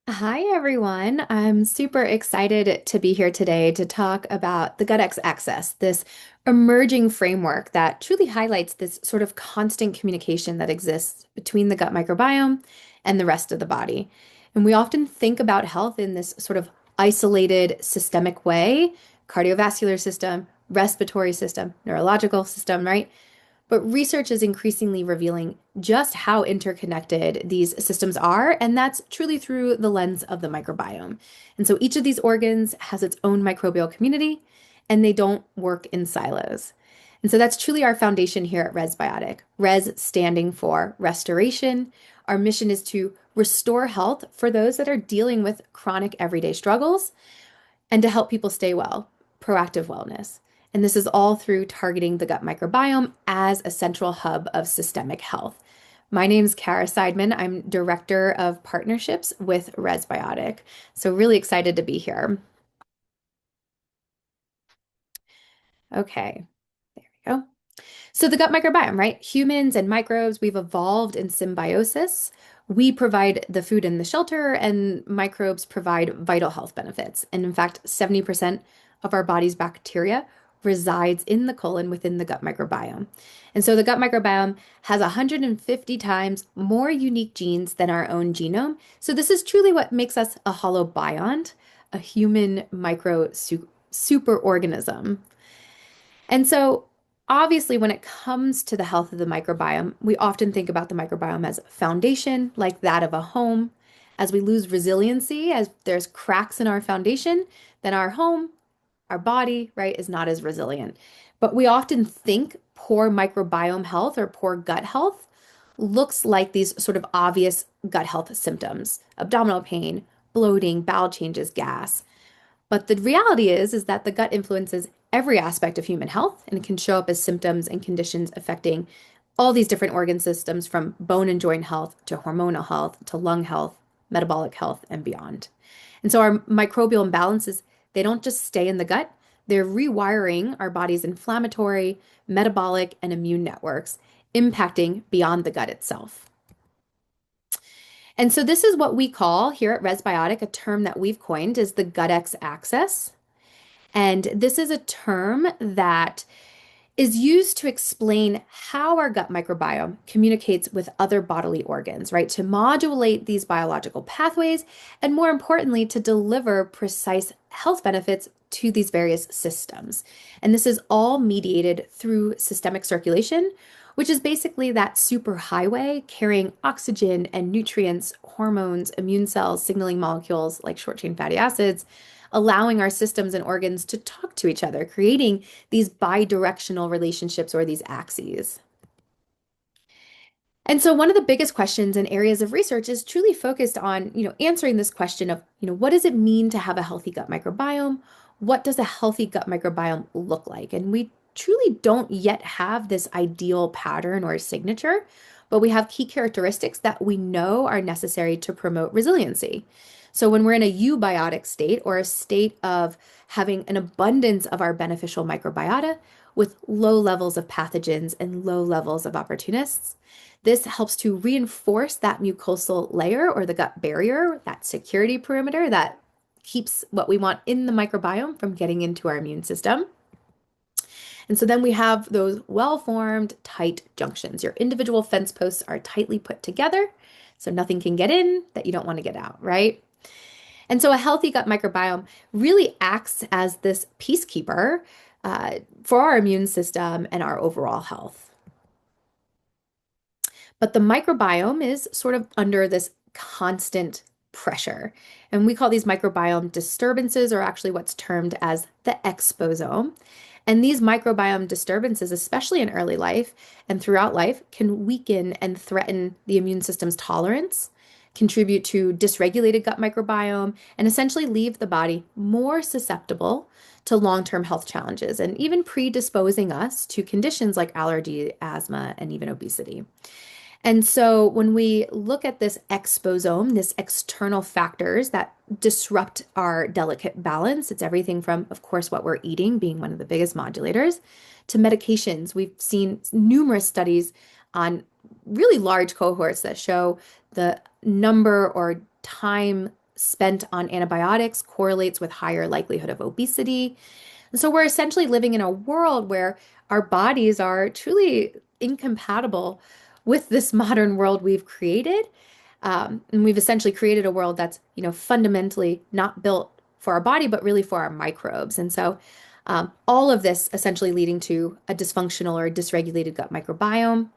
Hi, everyone. I'm super excited to be here today to talk about the gut axis, this emerging framework that truly highlights this sort of constant communication that exists between the gut microbiome and the rest of the body. And we often think about health in this sort of isolated systemic way, cardiovascular system, respiratory system, neurological system, right? But research is increasingly revealing just how interconnected these systems are, and that's truly through the lens of the microbiome. And so each of these organs has its own microbial community, and they don't work in silos. And so that's truly our foundation here at Resbiotic. Res standing for restoration. Our mission is to restore health for those that are dealing with chronic everyday struggles and to help people stay well, proactive wellness. And this is all through targeting the gut microbiome as a central hub of systemic health. My name's Kara Siedman. I'm Director of Partnerships with Resbiotic. So, really excited to be here. Okay, there we go. So, the gut microbiome, right? Humans and microbes, we've evolved in symbiosis. We provide the food and the shelter, and microbes provide vital health benefits. And in fact, 70% of our body's bacteria resides in the colon within the gut microbiome. And so the gut microbiome has 150 times more unique genes than our own genome. So this is truly what makes us a holobiont, a human superorganism. And so, obviously, when it comes to the health of the microbiome, we often think about the microbiome as a foundation, like that of a home. As we lose resiliency, as there's cracks in our foundation, then our home, our body, right, is not as resilient. But we often think poor microbiome health or poor gut health looks like these sort of obvious gut health symptoms: abdominal pain, bloating, bowel changes, gas. But the reality is that the gut influences every aspect of human health and it can show up as symptoms and conditions affecting all these different organ systems from bone and joint health to hormonal health to lung health, metabolic health, and beyond. And so our microbial imbalances, they don't just stay in the gut, they're rewiring our body's inflammatory, metabolic, and immune networks, impacting beyond the gut itself. And so this is what we call here at Resbiotic, a term that we've coined is the gut X axis. And this is a term that is used to explain how our gut microbiome communicates with other bodily organs, right? To modulate these biological pathways, and more importantly, to deliver precise health benefits to these various systems. And this is all mediated through systemic circulation, which is basically that superhighway carrying oxygen and nutrients, hormones, immune cells, signaling molecules like short chain fatty acids, allowing our systems and organs to talk to each other, creating these bidirectional relationships or these axes. And so one of the biggest questions and areas of research is truly focused on, answering this question of, what does it mean to have a healthy gut microbiome? What does a healthy gut microbiome look like? And we truly don't yet have this ideal pattern or signature, but we have key characteristics that we know are necessary to promote resiliency. So when we're in a eubiotic state or a state of having an abundance of our beneficial microbiota with low levels of pathogens and low levels of opportunists, this helps to reinforce that mucosal layer or the gut barrier, that security perimeter that keeps what we want in the microbiome from getting into our immune system. And so then we have those well-formed, tight junctions. Your individual fence posts are tightly put together, so nothing can get in that you don't want to get out, right? And so a healthy gut microbiome really acts as this peacekeeper for our immune system and our overall health. But the microbiome is sort of under this constant pressure. And we call these microbiome disturbances, or actually what's termed as the exposome. And these microbiome disturbances, especially in early life and throughout life, can weaken and threaten the immune system's tolerance, contribute to dysregulated gut microbiome, and essentially leave the body more susceptible to long-term health challenges and even predisposing us to conditions like allergy, asthma, and even obesity. And so when we look at this exposome, this external factors that disrupt our delicate balance, it's everything from, of course, what we're eating being one of the biggest modulators, to medications. We've seen numerous studies on really large cohorts that show the number or time spent on antibiotics correlates with higher likelihood of obesity. And so we're essentially living in a world where our bodies are truly incompatible with this modern world we've created. And we've essentially created a world that's, fundamentally not built for our body, but really for our microbes. And so all of this essentially leading to a dysfunctional or dysregulated gut microbiome.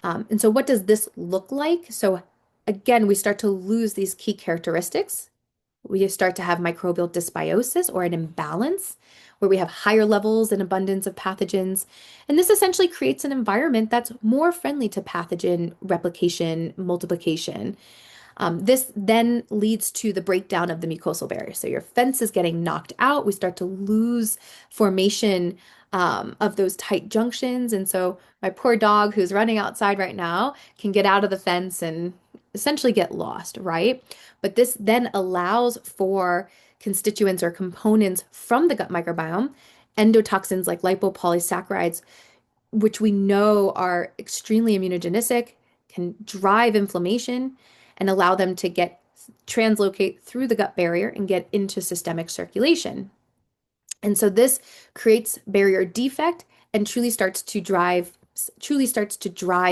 And so what does this look like? So again, we start to lose these key characteristics. We start to have microbial dysbiosis or an imbalance where we have higher levels and abundance of pathogens. And this essentially creates an environment that's more friendly to pathogen replication, multiplication. This then leads to the breakdown of the mucosal barrier. So your fence is getting knocked out. We start to lose formation of those tight junctions. And so my poor dog who's running outside right now can get out of the fence and essentially get lost, right? But this then allows for constituents or components from the gut microbiome, endotoxins like lipopolysaccharides, which we know are extremely immunogenic, can drive inflammation and allow them to translocate through the gut barrier and get into systemic circulation. And so this creates barrier defect and truly starts to drive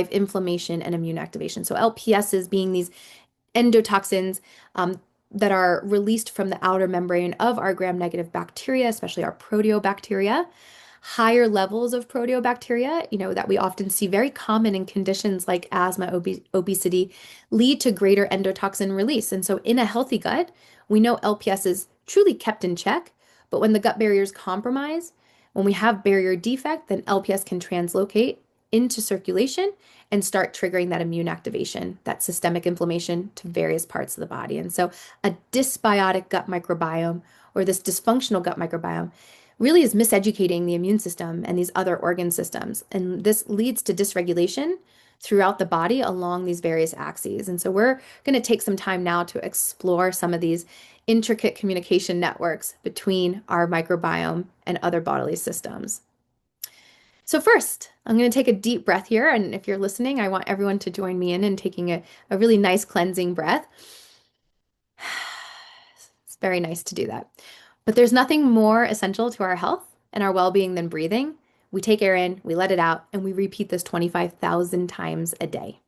inflammation and immune activation. So LPSs being these endotoxins that are released from the outer membrane of our gram-negative bacteria, especially our proteobacteria. Higher levels of proteobacteria, that we often see very common in conditions like asthma, obesity, lead to greater endotoxin release. And so in a healthy gut, we know LPS is truly kept in check, but when the gut barrier is compromised, when we have barrier defect, then LPS can translocate into circulation and start triggering that immune activation, that systemic inflammation to various parts of the body. And so a dysbiotic gut microbiome or this dysfunctional gut microbiome really is miseducating the immune system and these other organ systems. And this leads to dysregulation throughout the body along these various axes. And so we're going to take some time now to explore some of these intricate communication networks between our microbiome and other bodily systems. So first, I'm going to take a deep breath here. And if you're listening, I want everyone to join me in taking a really nice cleansing breath. It's very nice to do that. But there's nothing more essential to our health and our well-being than breathing. We take air in, we let it out, and we repeat this 25,000 times a day.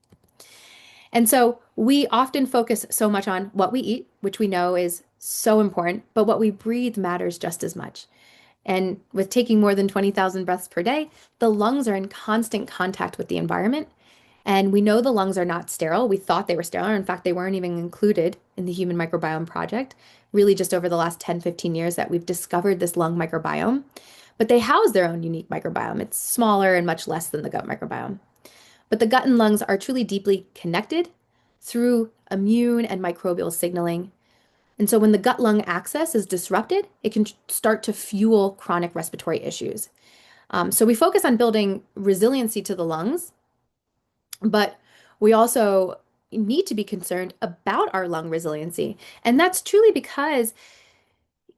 And so we often focus so much on what we eat, which we know is so important, but what we breathe matters just as much. And with taking more than 20,000 breaths per day, the lungs are in constant contact with the environment. And we know the lungs are not sterile. We thought they were sterile. In fact, they weren't even included in the Human Microbiome Project. Really just over the last 10, 15 years that we've discovered this lung microbiome. But they house their own unique microbiome. It's smaller and much less than the gut microbiome. But the gut and lungs are truly deeply connected through immune and microbial signaling. And so when the gut-lung axis is disrupted, it can start to fuel chronic respiratory issues. So we focus on building resiliency to the lungs, but we also need to be concerned about our lung resiliency. And that's truly because,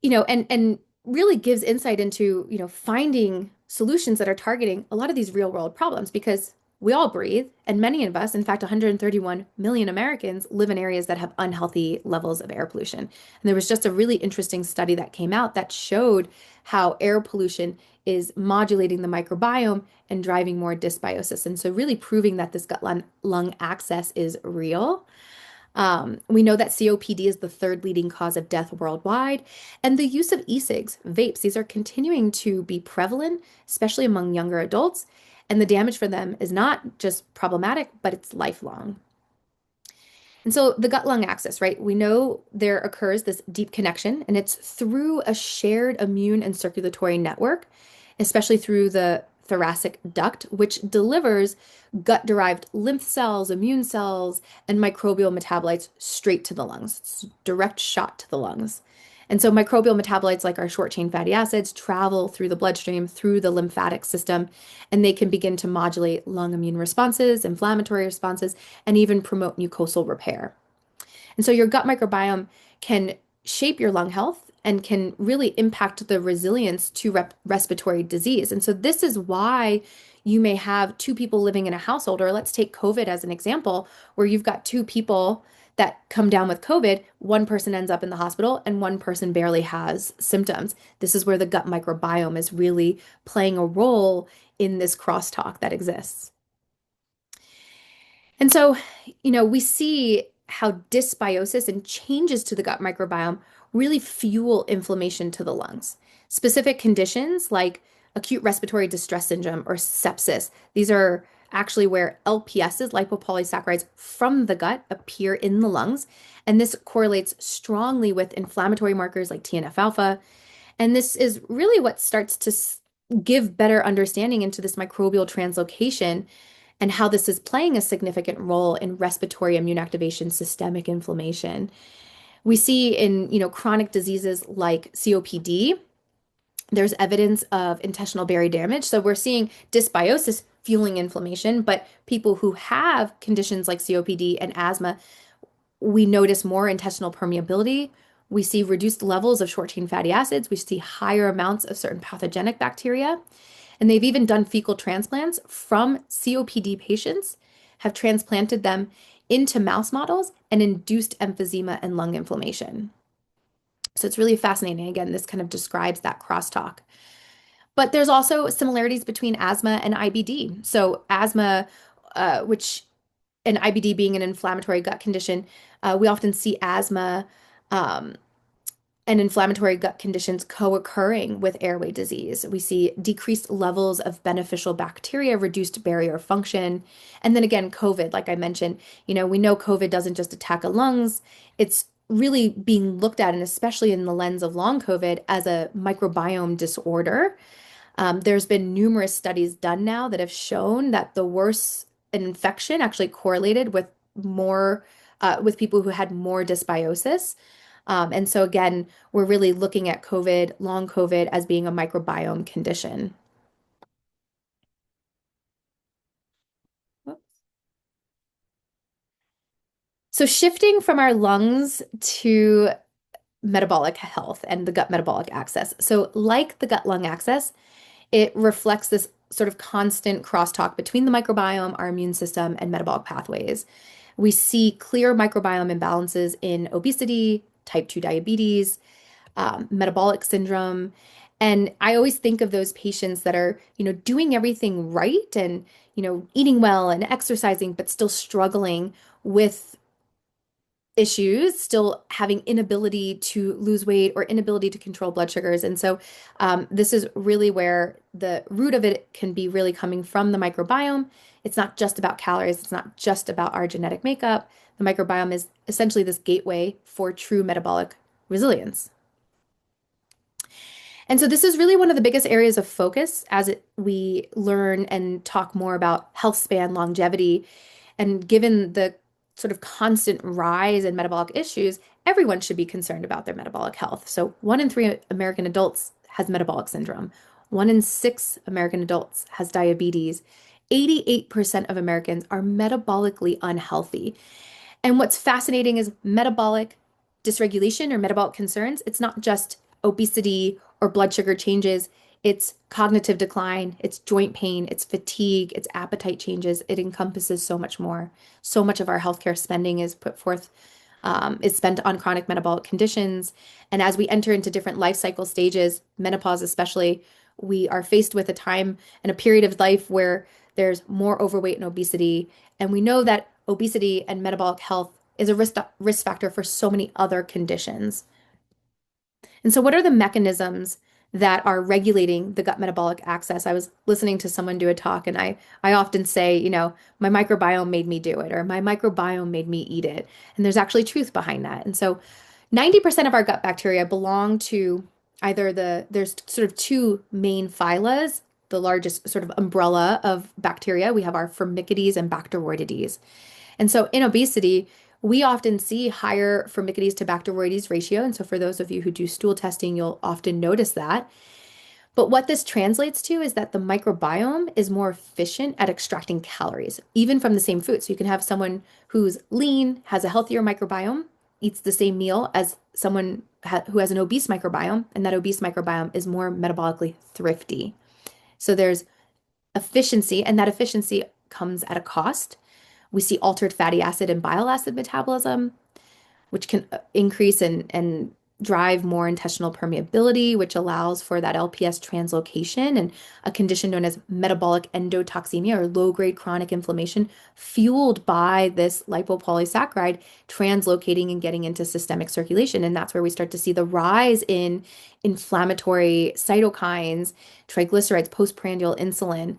and really gives insight into, finding solutions that are targeting a lot of these real world problems because we all breathe, and many of us, in fact, 131 million Americans live in areas that have unhealthy levels of air pollution. And there was just a really interesting study that came out that showed how air pollution is modulating the microbiome and driving more dysbiosis. And so really proving that this gut-lung axis is real. We know that COPD is the third leading cause of death worldwide, and the use of e-cigs, vapes, these are continuing to be prevalent, especially among younger adults, and the damage for them is not just problematic, but it's lifelong. And so the gut-lung axis, right? We know there occurs this deep connection, and it's through a shared immune and circulatory network, especially through the thoracic duct, which delivers gut-derived lymph cells, immune cells, and microbial metabolites straight to the lungs. It's a direct shot to the lungs. And so microbial metabolites like our short-chain fatty acids travel through the bloodstream, through the lymphatic system, and they can begin to modulate lung immune responses, inflammatory responses, and even promote mucosal repair. And so your gut microbiome can shape your lung health and can really impact the resilience to respiratory disease. And so this is why you may have two people living in a household, or let's take COVID as an example, where you've got two people that come down with COVID, one person ends up in the hospital and one person barely has symptoms. This is where the gut microbiome is really playing a role in this crosstalk that exists. And so, we see how dysbiosis and changes to the gut microbiome really fuel inflammation to the lungs. Specific conditions like acute respiratory distress syndrome or sepsis, these are actually where LPSs, lipopolysaccharides from the gut, appear in the lungs. And this correlates strongly with inflammatory markers like TNF alpha. And this is really what starts to give better understanding into this microbial translocation and how this is playing a significant role in respiratory immune activation, systemic inflammation. We see in, chronic diseases like COPD, there's evidence of intestinal barrier damage. So we're seeing dysbiosis fueling inflammation, but people who have conditions like COPD and asthma, we notice more intestinal permeability. We see reduced levels of short chain fatty acids. We see higher amounts of certain pathogenic bacteria. And they've even done fecal transplants from COPD patients, have transplanted them into mouse models and induced emphysema and lung inflammation. So it's really fascinating. Again, this kind of describes that crosstalk. But there's also similarities between asthma and IBD. So asthma, which and IBD being an inflammatory gut condition, we often see asthma um, and inflammatory gut conditions co-occurring with airway disease. We see decreased levels of beneficial bacteria, reduced barrier function. And then again, COVID, like I mentioned, we know COVID doesn't just attack the lungs. It's really being looked at, and especially in the lens of long COVID, as a microbiome disorder. There's been numerous studies done now that have shown that the worse an infection actually correlated with more with people who had more dysbiosis. And so again, we're really looking at COVID, long COVID, as being a microbiome condition. So shifting from our lungs to metabolic health and the gut metabolic axis. So like the gut-lung axis, it reflects this sort of constant crosstalk between the microbiome, our immune system, and metabolic pathways. We see clear microbiome imbalances in obesity, type 2 diabetes, metabolic syndrome. And I always think of those patients that are, doing everything right and, eating well and exercising, but still struggling with issues, still having inability to lose weight or inability to control blood sugars. And so this is really where the root of it can be really coming from the microbiome. It's not just about calories. It's not just about our genetic makeup. The microbiome is essentially this gateway for true metabolic resilience. And so this is really one of the biggest areas of focus as we learn and talk more about health span, longevity, and given the sort of constant rise in metabolic issues, everyone should be concerned about their metabolic health. So 1 in 3 American adults has metabolic syndrome. 1 in 6 American adults has diabetes. 88% of Americans are metabolically unhealthy. And what's fascinating is metabolic dysregulation or metabolic concerns. It's not just obesity or blood sugar changes. It's cognitive decline, it's joint pain, it's fatigue, it's appetite changes. It encompasses so much more. So much of our healthcare spending is put forth, is spent on chronic metabolic conditions. And as we enter into different life cycle stages, menopause especially, we are faced with a time and a period of life where there's more overweight and obesity. And we know that obesity and metabolic health is a risk factor for so many other conditions. And so, what are the mechanisms that are regulating the gut metabolic axis? I was listening to someone do a talk, and I often say, my microbiome made me do it, or my microbiome made me eat it. And there's actually truth behind that. And so, 90% of our gut bacteria belong to there's sort of two main phylas, the largest sort of umbrella of bacteria. We have our Firmicutes and Bacteroidetes. And so in obesity, we often see higher Firmicutes to Bacteroides ratio. And so for those of you who do stool testing, you'll often notice that. But what this translates to is that the microbiome is more efficient at extracting calories, even from the same food. So you can have someone who's lean, has a healthier microbiome, eats the same meal as someone who has an obese microbiome, and that obese microbiome is more metabolically thrifty. So there's efficiency, and that efficiency comes at a cost. We see altered fatty acid and bile acid metabolism. which can increase and drive more intestinal permeability, which allows for that LPS translocation and a condition known as metabolic endotoxemia or low-grade chronic inflammation fueled by this lipopolysaccharide translocating and getting into systemic circulation. And that's where we start to see the rise in inflammatory cytokines, triglycerides, postprandial insulin.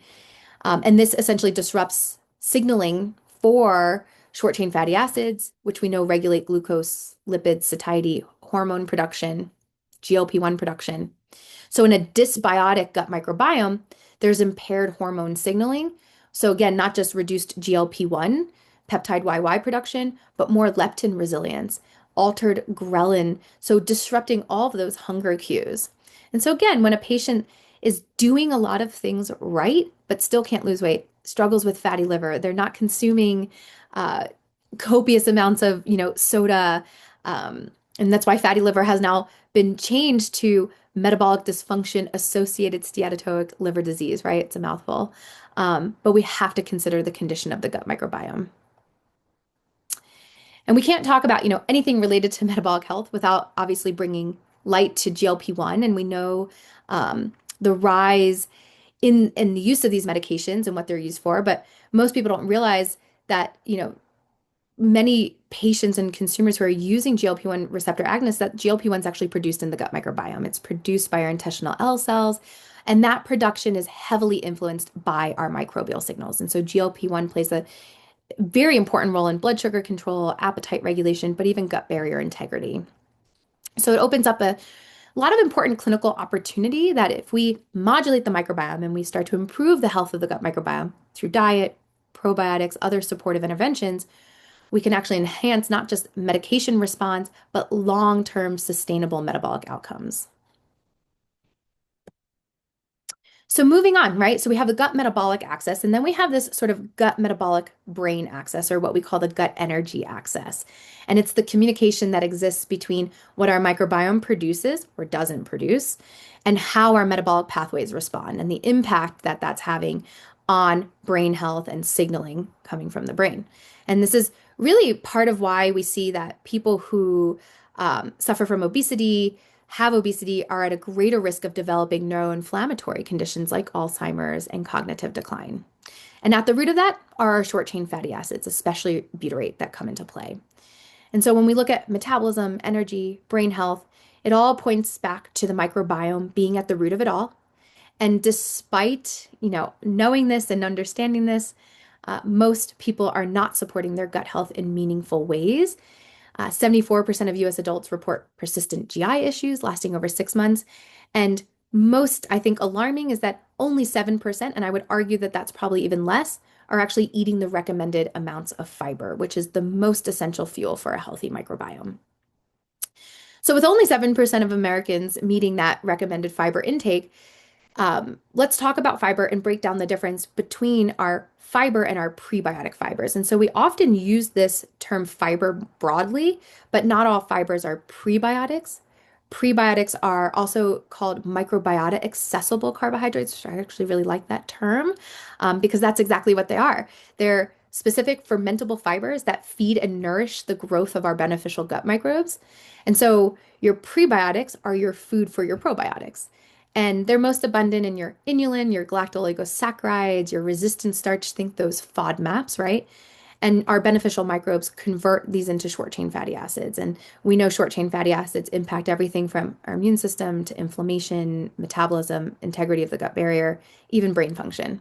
And this essentially disrupts signaling for short chain fatty acids, which we know regulate glucose, lipids, satiety, hormone production, GLP-1 production. So in a dysbiotic gut microbiome, there's impaired hormone signaling. So again, not just reduced GLP-1 peptide YY production, but more leptin resilience, altered ghrelin, so disrupting all of those hunger cues. And so again, when a patient is doing a lot of things right, but still can't lose weight, struggles with fatty liver, they're not consuming uh, copious amounts of, soda, and that's why fatty liver has now been changed to metabolic dysfunction associated steatotic liver disease, right? It's a mouthful. But we have to consider the condition of the gut microbiome. And we can't talk about, anything related to metabolic health without obviously bringing light to GLP-1. And we know the rise in the use of these medications and what they're used for. But most people don't realize that, many patients and consumers who are using GLP-1 receptor agonists, that GLP-1 is actually produced in the gut microbiome. It's produced by our intestinal L cells, and that production is heavily influenced by our microbial signals. And so GLP-1 plays a very important role in blood sugar control, appetite regulation, but even gut barrier integrity. So it opens up a lot of important clinical opportunity that if we modulate the microbiome and we start to improve the health of the gut microbiome through diet, probiotics, other supportive interventions, we can actually enhance not just medication response, but long-term sustainable metabolic outcomes. So moving on, right? So we have the gut metabolic axis, and then we have this sort of gut metabolic brain axis, or what we call the gut energy axis. And it's the communication that exists between what our microbiome produces or doesn't produce, and how our metabolic pathways respond, and the impact that that's having on brain health and signaling coming from the brain. And this is really part of why we see that people who suffer from obesity, have obesity, are at a greater risk of developing neuroinflammatory conditions like Alzheimer's and cognitive decline. And at the root of that are our short chain fatty acids, especially butyrate, that come into play. And so when we look at metabolism, energy, brain health, it all points back to the microbiome being at the root of it all. And despite, knowing this and understanding this, most people are not supporting their gut health in meaningful ways. 74% of US adults report persistent GI issues lasting over 6 months. And most, I think, alarming is that only 7%, and I would argue that that's probably even less, are actually eating the recommended amounts of fiber, which is the most essential fuel for a healthy microbiome. So with only 7% of Americans meeting that recommended fiber intake, let's talk about fiber and break down the difference between our fiber and our prebiotic fibers. And so we often use this term fiber broadly, but not all fibers are prebiotics. Prebiotics are also called microbiota accessible carbohydrates, which I actually really like that term because that's exactly what they are. They're specific fermentable fibers that feed and nourish the growth of our beneficial gut microbes. And so your prebiotics are your food for your probiotics. And they're most abundant in your inulin, your galacto-oligosaccharides, your resistant starch, think those FODMAPs, right? And our beneficial microbes convert these into short chain fatty acids. And we know short chain fatty acids impact everything from our immune system to inflammation, metabolism, integrity of the gut barrier, even brain function.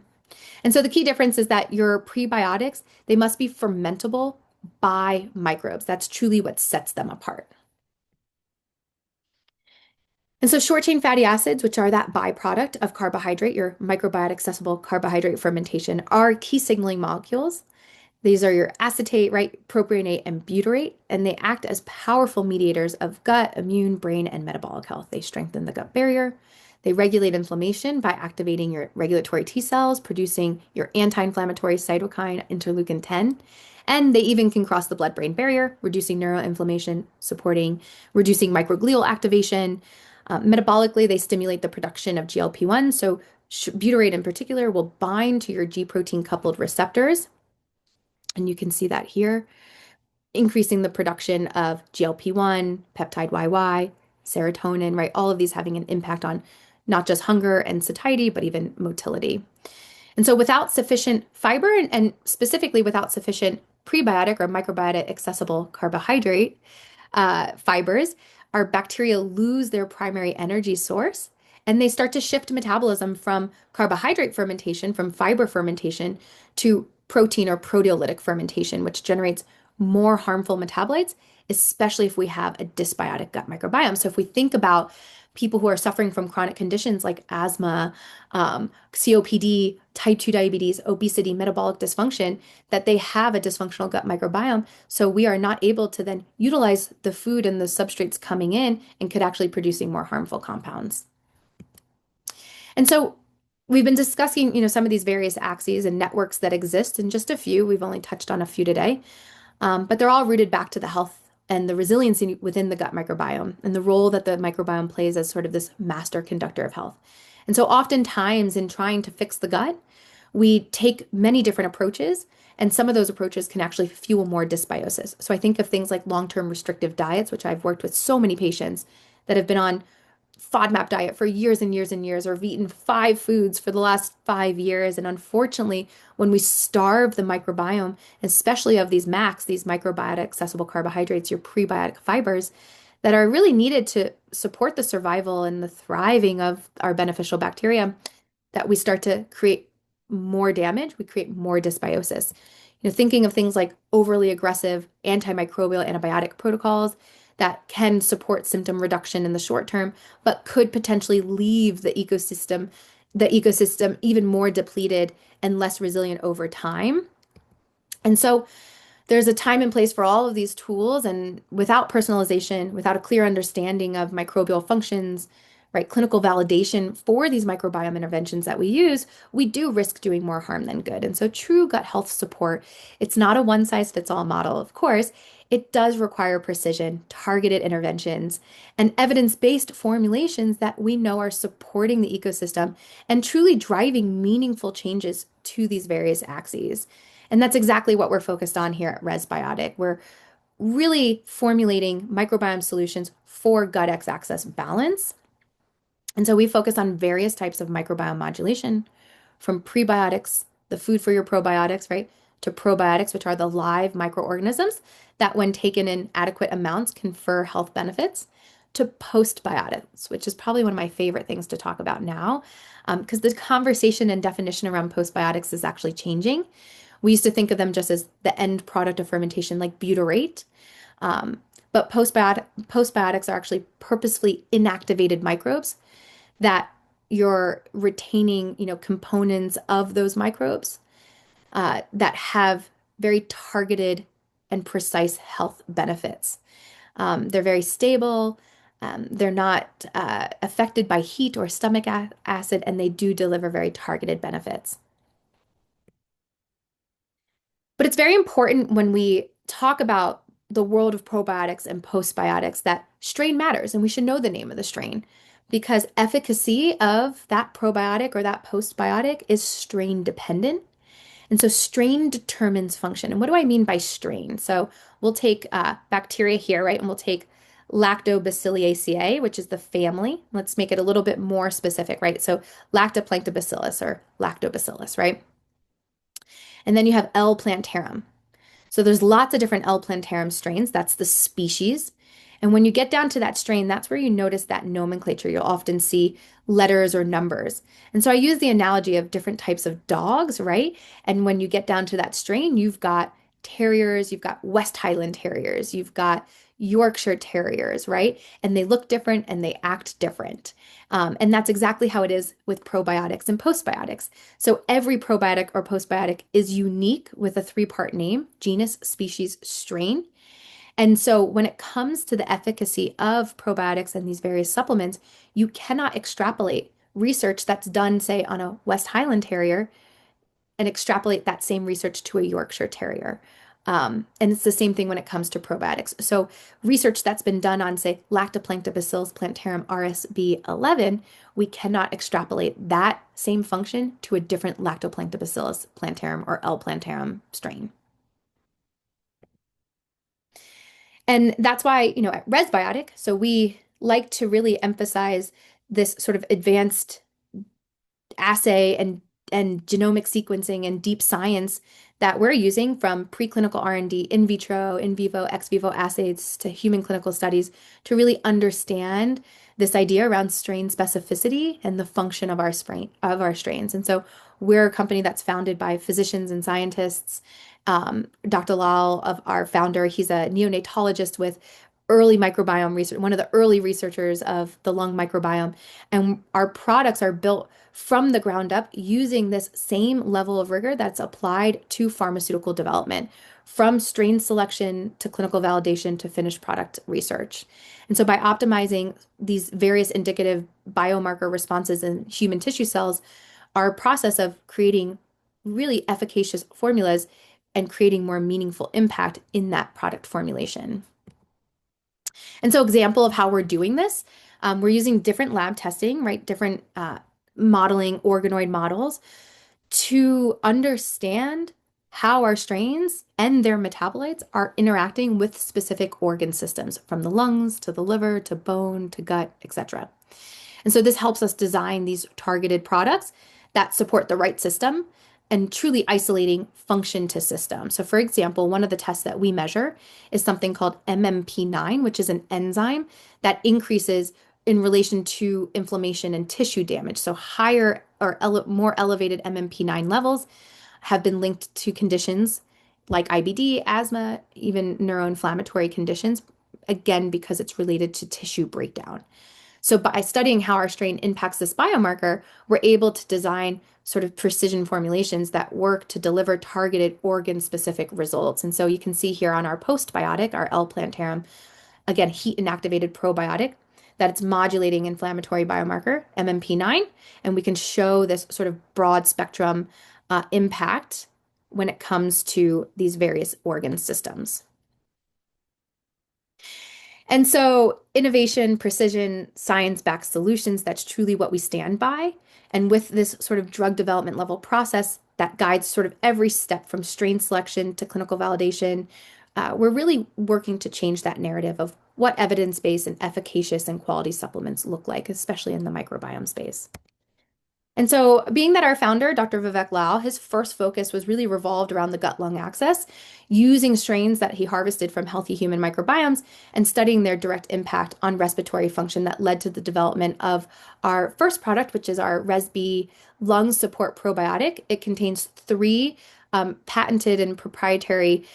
And so the key difference is that your prebiotics, they must be fermentable by microbes. That's truly what sets them apart. And so short chain fatty acids, which are that byproduct of carbohydrate, your microbiota accessible carbohydrate fermentation, are key signaling molecules. These are your acetate, right, propionate, and butyrate, and they act as powerful mediators of gut, immune, brain, and metabolic health. They strengthen the gut barrier. They regulate inflammation by activating your regulatory T cells, producing your anti-inflammatory cytokine interleukin 10. And they even can cross the blood-brain barrier, reducing neuroinflammation, reducing microglial activation. Metabolically, they stimulate the production of GLP-1. So butyrate in particular will bind to your G protein coupled receptors. And you can see that here. increasing the production of GLP-1, peptide YY, serotonin, right? All of these having an impact on not just hunger and satiety, but even motility. And so, without sufficient fiber and specifically without sufficient prebiotic or microbiota accessible carbohydrate fibers, our bacteria lose their primary energy source and they start to shift metabolism from carbohydrate fermentation, from fiber fermentation, to protein or proteolytic fermentation, which generates more harmful metabolites, especially if we have a dysbiotic gut microbiome. So, if we think about people who are suffering from chronic conditions like asthma, COPD, type 2 diabetes, obesity, metabolic dysfunction, that they have a dysfunctional gut microbiome. So we are not able to then utilize the food and the substrates coming in and could actually producing more harmful compounds. And so we've been discussing, some of these various axes and networks that exist, and just a few. We've only touched on a few today. But they're all rooted back to the health and the resiliency within the gut microbiome and the role that the microbiome plays as sort of this master conductor of health. And so, oftentimes, in trying to fix the gut, we take many different approaches, and some of those approaches can actually fuel more dysbiosis. So, I think of things like long term restrictive diets, which I've worked with so many patients that have been on FODMAP diet for years and years and years, or have eaten 5 foods for the last 5 years. And unfortunately, when we starve the microbiome, especially of these MACs, these microbiota accessible carbohydrates, your prebiotic fibers, that are really needed to support the survival and the thriving of our beneficial bacteria, that we start to create more damage, we create more dysbiosis. Thinking of things like overly aggressive antimicrobial antibiotic protocols that can support symptom reduction in the short term, but could potentially leave the ecosystem even more depleted and less resilient over time. And so there's a time and place for all of these tools, and without personalization, without a clear understanding of microbial functions, right, clinical validation for these microbiome interventions that we use, we do risk doing more harm than good. And so true gut health support, it's not a one size fits all model, of course. It does require precision, targeted interventions, and evidence-based formulations that we know are supporting the ecosystem and truly driving meaningful changes to these various axes. And that's exactly what we're focused on here at Resbiotic. We're really formulating microbiome solutions for gut X-axis balance. And so we focus on various types of microbiome modulation, from prebiotics, the food for your probiotics, right, to probiotics, which are the live microorganisms that, when taken in adequate amounts, confer health benefits, to postbiotics, which is probably one of my favorite things to talk about now, because the conversation and definition around postbiotics is actually changing. We used to think of them just as the end product of fermentation, like butyrate. But postbiotics are actually purposefully inactivated microbes that you're retaining, components of those microbes that have very targeted and precise health benefits. They're very stable. They're not affected by heat or stomach acid, and they do deliver very targeted benefits. But it's very important when we talk about the world of probiotics and postbiotics that strain matters, and we should know the name of the strain, because efficacy of that probiotic or that postbiotic is strain dependent. And so strain determines function. And what do I mean by strain? So we'll take bacteria here, right? And we'll take Lactobacilliaceae, which is the family. Let's make it a little bit more specific, right? So Lactoplanctobacillus or Lactobacillus, right? And then you have L. plantarum. So there's lots of different L. plantarum strains. That's the species. And when you get down to that strain, that's where you notice that nomenclature. You'll often see letters or numbers. And so I use the analogy of different types of dogs, right? And when you get down to that strain, you've got terriers, you've got West Highland terriers, you've got Yorkshire terriers, right? And they look different and they act different. And that's exactly how it is with probiotics and postbiotics. So every probiotic or postbiotic is unique with a three-part name: genus, species, strain. And so when it comes to the efficacy of probiotics and these various supplements, you cannot extrapolate research that's done, say, on a West Highland Terrier and extrapolate that same research to a Yorkshire Terrier. And it's the same thing when it comes to probiotics. So research that's been done on, say, Lactoplanctobacillus plantarum RSB11, we cannot extrapolate that same function to a different Lactoplanctobacillus plantarum or L. plantarum strain. And that's why, at Resbiotic, so we like to really emphasize this sort of advanced assay and genomic sequencing and deep science that we're using from preclinical R&D, in vitro, in vivo, ex vivo assays to human clinical studies to really understand this idea around strain specificity and the function of our strains. And so we're a company that's founded by physicians and scientists. Dr. Lal, of our founder, he's a neonatologist with early microbiome research, one of the early researchers of the lung microbiome. And our products are built from the ground up using this same level of rigor that's applied to pharmaceutical development, from strain selection to clinical validation to finished product research. And so by optimizing these various indicative biomarker responses in human tissue cells, our process of creating really efficacious formulas and creating more meaningful impact in that product formulation. And so, example of how we're doing this, we're using different lab testing, right? Different modeling organoid models to understand how our strains and their metabolites are interacting with specific organ systems, from the lungs to the liver to bone to gut, etc. And so this helps us design these targeted products that support the right system and truly isolating function to system. So, for example, one of the tests that we measure is something called MMP9, which is an enzyme that increases in relation to inflammation and tissue damage. So, higher or more elevated MMP9 levels have been linked to conditions like IBD, asthma, even neuroinflammatory conditions, again, because it's related to tissue breakdown. So by studying how our strain impacts this biomarker, we're able to design sort of precision formulations that work to deliver targeted organ-specific results. And so you can see here on our postbiotic, our L-plantarum, again, heat inactivated probiotic, that it's modulating inflammatory biomarker, MMP9, and we can show this sort of broad spectrum impact when it comes to these various organ systems. And so, innovation, precision, science-backed solutions, that's truly what we stand by. And with this sort of drug development level process that guides sort of every step from strain selection to clinical validation, we're really working to change that narrative of what evidence-based and efficacious and quality supplements look like, especially in the microbiome space. And so, being that our founder, Dr. Vivek Lal, his first focus was really revolved around the gut-lung axis, using strains that he harvested from healthy human microbiomes and studying their direct impact on respiratory function that led to the development of our first product, which is our Resbi Lung Support Probiotic. It contains three patented and proprietary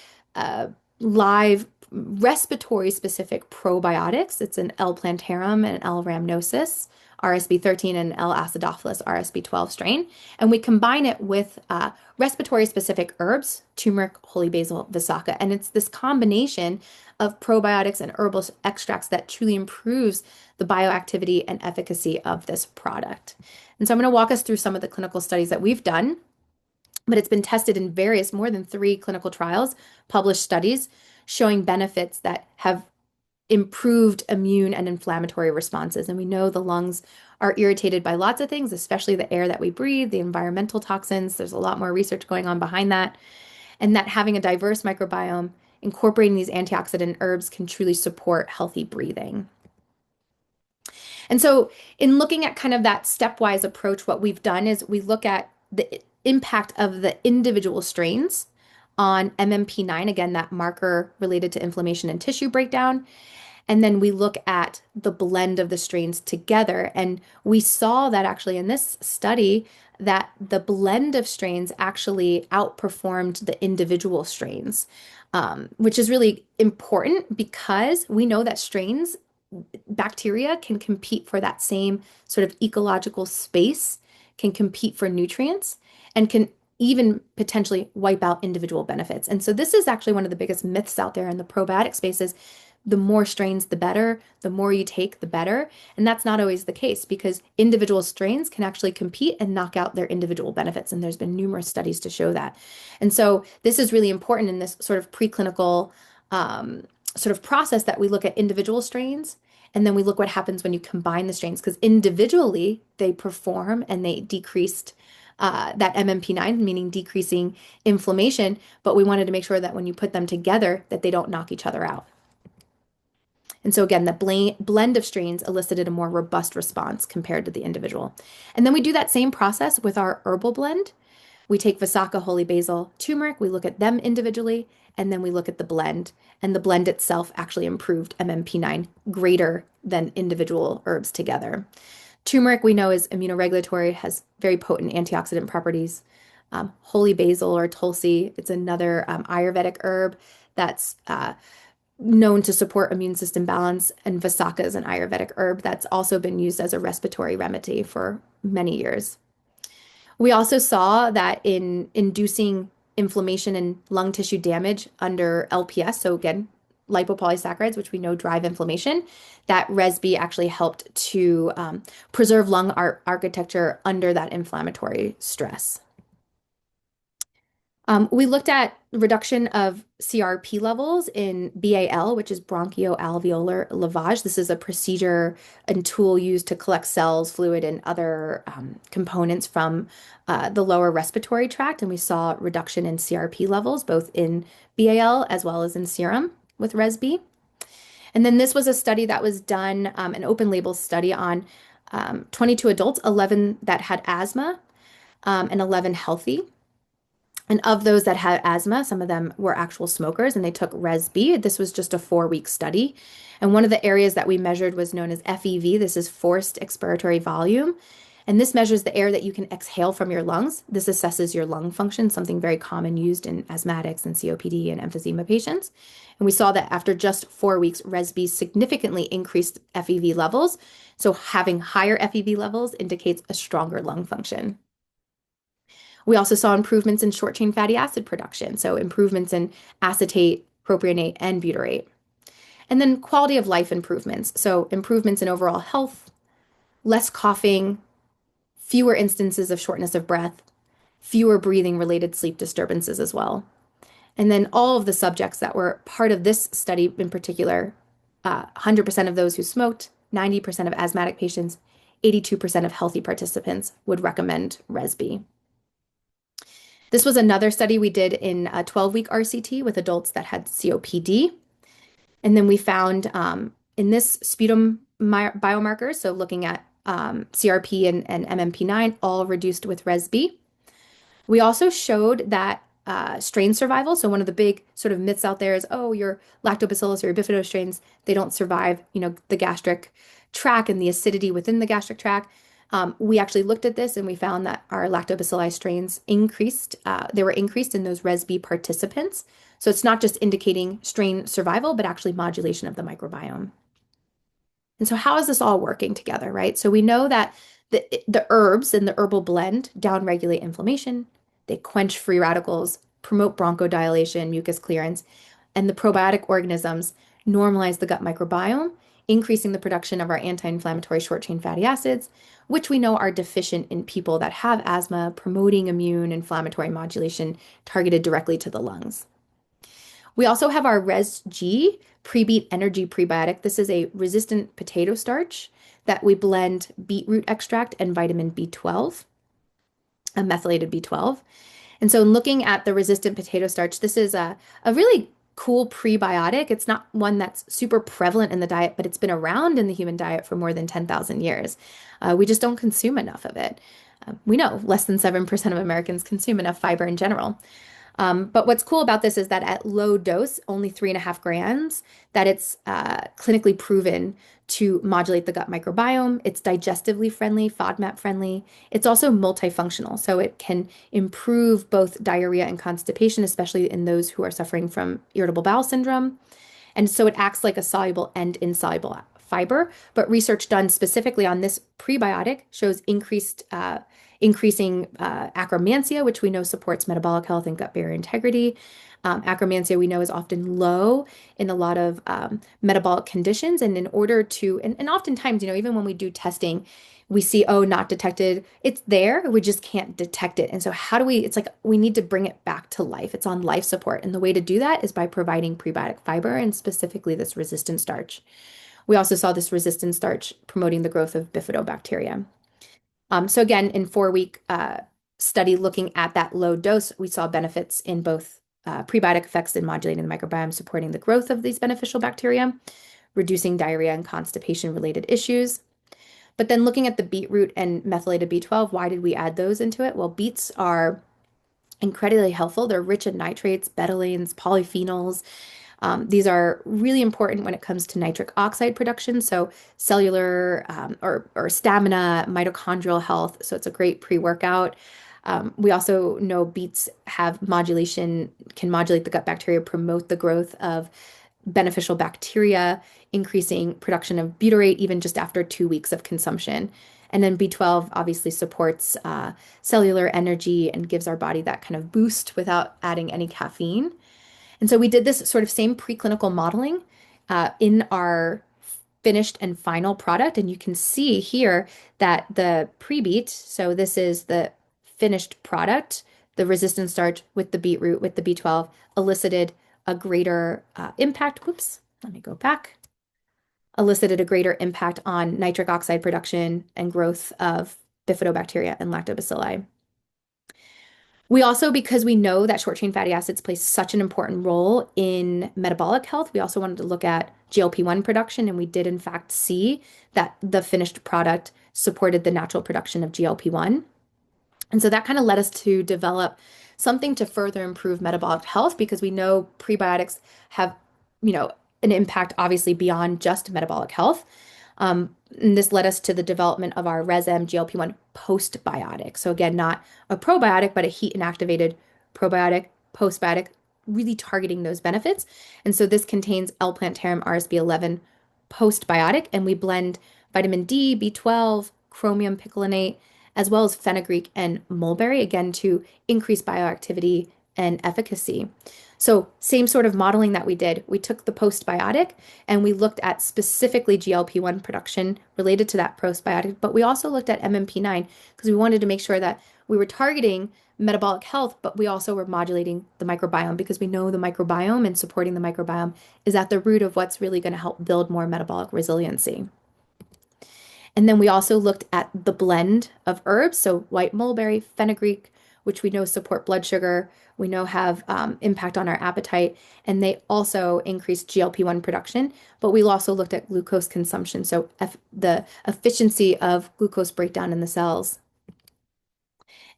live respiratory specific probiotics. It's an L-plantarum and L. rhamnosus, RSB13, and L. acidophilus, RSB12 strain. And we combine it with respiratory specific herbs, turmeric, holy basil, Visaka. And it's this combination of probiotics and herbal extracts that truly improves the bioactivity and efficacy of this product. And so I'm going to walk us through some of the clinical studies that we've done, but it's been tested in more than 3 clinical trials, published studies showing benefits that have improved immune and inflammatory responses. And we know the lungs are irritated by lots of things, especially the air that we breathe, the environmental toxins. There's a lot more research going on behind that. And that having a diverse microbiome, incorporating these antioxidant herbs can truly support healthy breathing. And so, in looking at kind of that stepwise approach, what we've done is we look at the impact of the individual strains on MMP9, again, that marker related to inflammation and tissue breakdown. And then we look at the blend of the strains together. And we saw that actually in this study that the blend of strains actually outperformed the individual strains, which is really important because we know that strains, bacteria can compete for that same sort of ecological space, can compete for nutrients, and can even potentially wipe out individual benefits. And so this is actually one of the biggest myths out there in the probiotic spaces. The more strains, the better. The more you take, the better. And that's not always the case because individual strains can actually compete and knock out their individual benefits. And there's been numerous studies to show that. And so this is really important in this sort of preclinical sort of process that we look at individual strains. And then we look what happens when you combine the strains because individually they perform and they decreased that MMP9, meaning decreasing inflammation. But we wanted to make sure that when you put them together, that they don't knock each other out. And so again, the blend of strains elicited a more robust response compared to the individual. And then we do that same process with our herbal blend. We take Visaka, holy basil, turmeric, we look at them individually, and then we look at the blend. And the blend itself actually improved MMP9 greater than individual herbs together. Turmeric, we know, is immunoregulatory, has very potent antioxidant properties. Holy basil or tulsi, it's another Ayurvedic herb that's known to support immune system balance. And Visaka is an Ayurvedic herb that's also been used as a respiratory remedy for many years. We also saw that in inducing inflammation and lung tissue damage under LPS, so again, lipopolysaccharides, which we know drive inflammation, that resb actually helped to preserve lung architecture under that inflammatory stress. We looked at reduction of CRP levels in BAL, which is bronchoalveolar lavage. This is a procedure and tool used to collect cells, fluid, and other components from the lower respiratory tract. And we saw reduction in CRP levels, both in BAL as well as in serum with resb. And then this was a study that was done, an open label study on 22 adults, 11 that had asthma, and 11 healthy. And of those that had asthma, some of them were actual smokers and they took resb. This was just a 4-week study. And one of the areas that we measured was known as FEV. This is forced expiratory volume. And this measures the air that you can exhale from your lungs. This assesses your lung function, something very common used in asthmatics and COPD and emphysema patients. And we saw that after just 4 weeks, resb significantly increased FEV levels. So having higher FEV levels indicates a stronger lung function. We also saw improvements in short chain fatty acid production, so improvements in acetate, propionate, and butyrate. And then quality of life improvements, so improvements in overall health, less coughing, fewer instances of shortness of breath, fewer breathing related sleep disturbances as well. And then all of the subjects that were part of this study in particular, 100% of those who smoked, 90% of asthmatic patients, 82% of healthy participants would recommend resb. This was another study we did in a 12-week RCT with adults that had COPD. And then we found in this sputum biomarkers, so looking at CRP and MMP9, all reduced with resb. We also showed that strain survival. So one of the big sort of myths out there is, oh, your lactobacillus or your bifido strains, they don't survive, the gastric tract and the acidity within the gastric tract. We actually looked at this and we found that our lactobacilli strains increased. They were increased in those resb participants. So it's not just indicating strain survival, but actually modulation of the microbiome. And so how is this all working together, right? So we know that the herbs in the herbal blend downregulate inflammation, they quench free radicals, promote bronchodilation, mucus clearance, and the probiotic organisms normalize the gut microbiome, increasing the production of our anti-inflammatory short-chain fatty acids, which we know are deficient in people that have asthma, promoting immune inflammatory modulation targeted directly to the lungs. We also have our ResG Prebeat Energy Prebiotic. This is a resistant potato starch that we blend beetroot extract and vitamin B12, a methylated B12. And so in looking at the resistant potato starch, this is a really cool prebiotic. It's not one that's super prevalent in the diet, but it's been around in the human diet for more than 10,000 years. We just don't consume enough of it. We know less than 7% of Americans consume enough fiber in general. But what's cool about this is that at low dose, only 3.5 grams, that it's clinically proven to modulate the gut microbiome. It's digestively friendly, FODMAP friendly. It's also multifunctional, so it can improve both diarrhea and constipation, especially in those who are suffering from irritable bowel syndrome. And so it acts like a soluble and insoluble fiber. But research done specifically on this prebiotic shows increasing akkermansia, which we know supports metabolic health and gut barrier integrity. Akkermansia we know is often low in a lot of metabolic conditions. And in order to, and oftentimes, even when we do testing, we see, oh, not detected. It's there, we just can't detect it. And so it's like we need to bring it back to life. It's on life support. And the way to do that is by providing prebiotic fiber and specifically this resistant starch. We also saw this resistant starch promoting the growth of bifidobacteria. So again, in 4-week study looking at that low dose, we saw benefits in both prebiotic effects in modulating the microbiome, supporting the growth of these beneficial bacteria, reducing diarrhea and constipation related issues. But then looking at the beetroot and methylated B12, why did we add those into it? Well, beets are incredibly helpful. They're rich in nitrates, betalains, polyphenols. These are really important when it comes to nitric oxide production, so cellular or stamina, mitochondrial health. So it's a great pre-workout. We also know beets can modulate the gut bacteria, promote the growth of beneficial bacteria, increasing production of butyrate even just after 2 weeks of consumption. And then B12 obviously supports cellular energy and gives our body that kind of boost without adding any caffeine. And so we did this sort of same preclinical modeling in our finished and final product. And you can see here that the pre-beet, so this is the finished product, the resistant starch with the beetroot, with the B12, elicited a greater impact. Whoops, let me go back. Elicited a greater impact on nitric oxide production and growth of bifidobacteria and lactobacilli. We also, because we know that short chain fatty acids play such an important role in metabolic health, we also wanted to look at GLP-1 production, and we did in fact see that the finished product supported the natural production of GLP-1. And so that kind of led us to develop something to further improve metabolic health because we know prebiotics have, an impact obviously beyond just metabolic health. And this led us to the development of our ResM GLP-1 postbiotic. So again, not a probiotic, but a heat inactivated probiotic, postbiotic, really targeting those benefits. And so this contains L-plantarum RSB11 postbiotic, and we blend vitamin D, B12, chromium picolinate, as well as fenugreek and mulberry, again, to increase bioactivity and efficacy. So same sort of modeling that we did. We took the postbiotic and we looked at specifically GLP-1 production related to that postbiotic, but we also looked at MMP9 because we wanted to make sure that we were targeting metabolic health, but we also were modulating the microbiome because we know the microbiome and supporting the microbiome is at the root of what's really going to help build more metabolic resiliency. And then we also looked at the blend of herbs, so white mulberry, fenugreek, which we know support blood sugar, we know have impact on our appetite, and they also increase GLP-1 production. But we also looked at glucose consumption, so the efficiency of glucose breakdown in the cells.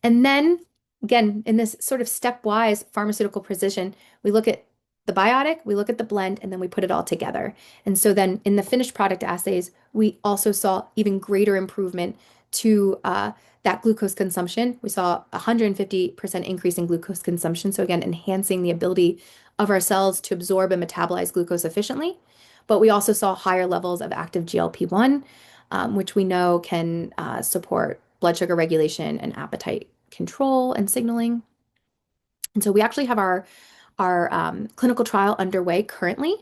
And then, again, in this sort of stepwise pharmaceutical precision, we look at the biotic, we look at the blend, and then we put it all together. And so then in the finished product assays, we also saw even greater improvement to that glucose consumption. We saw a 150% increase in glucose consumption. So again, enhancing the ability of our cells to absorb and metabolize glucose efficiently. But we also saw higher levels of active GLP-1, which we know can support blood sugar regulation and appetite control and signaling. And so we actually have our clinical trial underway currently.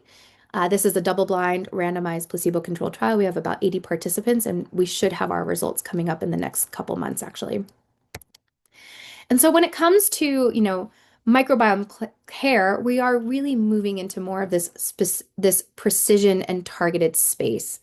This is a double-blind, randomized, placebo-controlled trial. We have about 80 participants, and we should have our results coming up in the next couple months, actually. And so when it comes to, microbiome care, we are really moving into more of this precision and targeted space.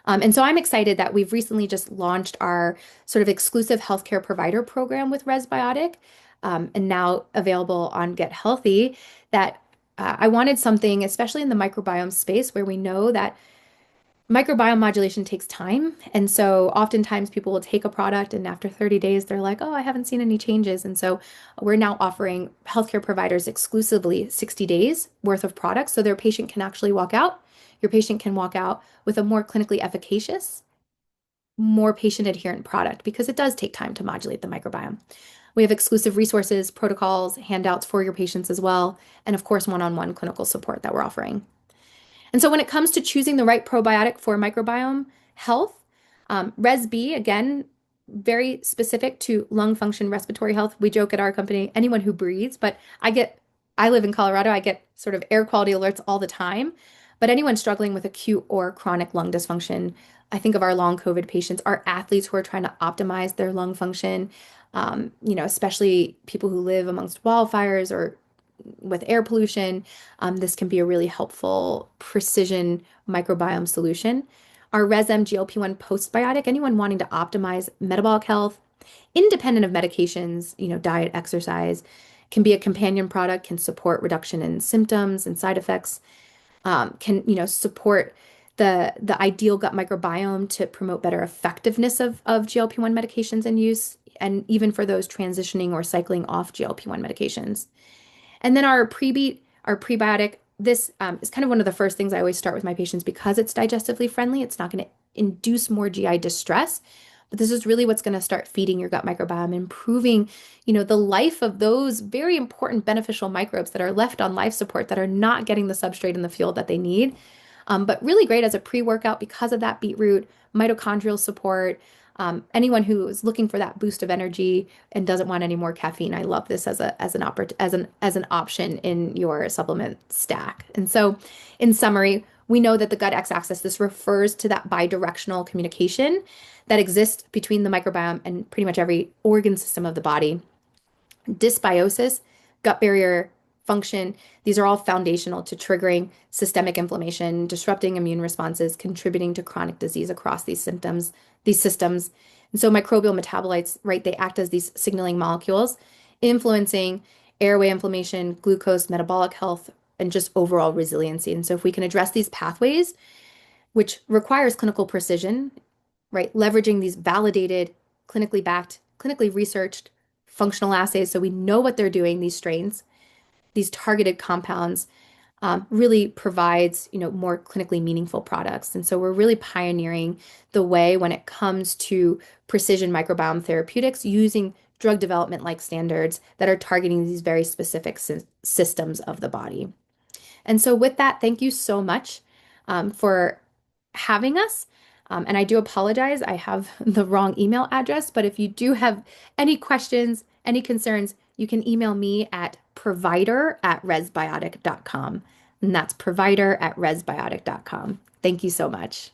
And so I'm excited that we've recently just launched our sort of exclusive healthcare provider program with resbiotic, and now available on Get Healthy, that I wanted something, especially in the microbiome space, where we know that microbiome modulation takes time. And so oftentimes people will take a product and after 30 days, they're like, oh, I haven't seen any changes. And so we're now offering healthcare providers exclusively 60 days worth of products. So their patient can actually walk out. Your patient can walk out with a more clinically efficacious, more patient adherent product because it does take time to modulate the microbiome. We have exclusive resources, protocols, handouts for your patients as well, and of course, one-on-one clinical support that we're offering. And so when it comes to choosing the right probiotic for microbiome health, ResB, again, very specific to lung function, respiratory health. We joke at our company, anyone who breathes, but I live in Colorado, I get sort of air quality alerts all the time. But anyone struggling with acute or chronic lung dysfunction, I think of our long COVID patients, our athletes who are trying to optimize their lung function, especially people who live amongst wildfires or with air pollution. This can be a really helpful precision microbiome solution. Our ResM GLP-1 postbiotic, anyone wanting to optimize metabolic health, independent of medications, diet, exercise, can be a companion product, can support reduction in symptoms and side effects, can, support the ideal gut microbiome to promote better effectiveness of GLP-1 medications and use, and even for those transitioning or cycling off GLP-1 medications. And then our prebiotic, this is kind of one of the first things I always start with my patients because it's digestively friendly. It's not going to induce more GI distress, but this is really what's going to start feeding your gut microbiome, improving, the life of those very important beneficial microbes that are left on life support that are not getting the substrate and the fuel that they need. But really great as a pre-workout because of that beetroot, mitochondrial support. Anyone who is looking for that boost of energy and doesn't want any more caffeine, I love this as an option in your supplement stack. And so, in summary, we know that the gut x-axis, this refers to that bidirectional communication that exists between the microbiome and pretty much every organ system of the body. Dysbiosis, gut barrier function, these are all foundational to triggering systemic inflammation, disrupting immune responses, contributing to chronic disease across these systems. And so microbial metabolites, right, they act as these signaling molecules, influencing airway inflammation, glucose, metabolic health, and just overall resiliency. And so if we can address these pathways, which requires clinical precision, right, leveraging these validated, clinically backed, clinically researched functional assays so we know what they're doing, these strains, these targeted compounds, really provides, more clinically meaningful products. And so we're really pioneering the way when it comes to precision microbiome therapeutics using drug development like standards that are targeting these very specific systems of the body. And so with that, thank you so much for having us. And I do apologize, I have the wrong email address, but if you do have any questions, any concerns, you can email me at provider@resbiotic.com. And that's provider@resbiotic.com. Thank you so much.